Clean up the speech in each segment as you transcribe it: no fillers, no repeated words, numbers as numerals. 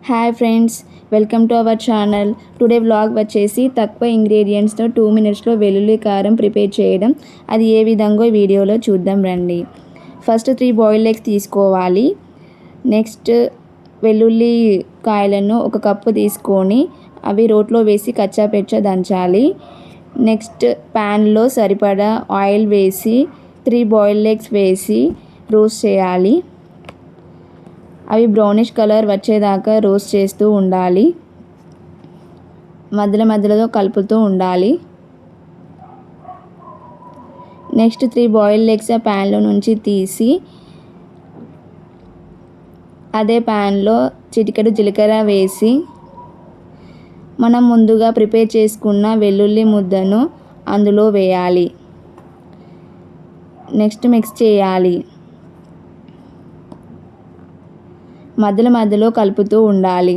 Hi friends, welcome to our channel. Today vlog వచ్చేసి తక్కువ ఇంగ్రీడియంట్స్తో 2 మినిట్స్లో వెల్లుల్లి కారం ప్రిపేర్ చేయడం. అది ఏ విధంగా వీడియోలో చూద్దాం రండి. ఫస్ట్ 3 బాయిల్డ్ ఎగ్స్ తీసుకోవాలి. నెక్స్ట్ వెల్లుల్లి కాయలను 1 కప్పు తీసుకొని అవి రోట్లో వేసి కచ్చాపెచ్చా దంచాలి. నెక్స్ట్ ప్యాన్లో సరిపడా ఆయిల్ వేసి 3 బాయిల్డ్ ఎగ్స్ వేసి రోస్ట్ చేయాలి. అవి బ్రౌనిష్ కలర్ వచ్చేదాకా రోస్ట్ చేస్తూ ఉండాలి. మధ్యలో కలుపుతూ ఉండాలి. నెక్స్ట్ 3 బాయిల్డ్ ఎగ్స్ ఆ ప్యాన్లో నుంచి తీసి అదే ప్యాన్లో చిటికెడు జీలకర్ర వేసి మనం ముందుగా ప్రిపేర్ చేసుకున్న వెల్లుల్లి ముద్దను అందులో వేయాలి. నెక్స్ట్ మిక్స్ చేయాలి. మధ్యలో కలుపుతూ ఉండాలి.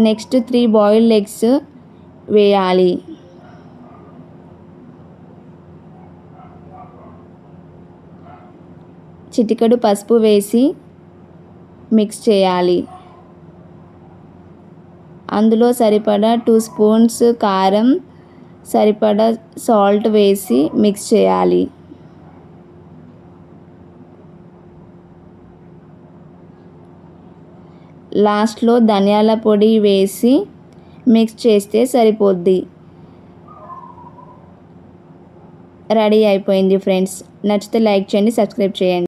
నెక్స్ట్ 3 బాయిల్డ్ ఎగ్స్ వేయాలి. చిటికెడు పసుపు వేసి మిక్స్ చేయాలి. అందులో సరిపడా 2 స్పూన్స్ కారం, సరిపడా సాల్ట్ వేసి మిక్స్ చేయాలి. లాస్ట్లో ధనియాల పొడి వేసి మిక్స్ చేస్తే సరిపోద్ది. రెడీ అయిపోయింది ఫ్రెండ్స్. నచ్చితే లైక్ చేయండి, సబ్స్క్రైబ్ చేయండి.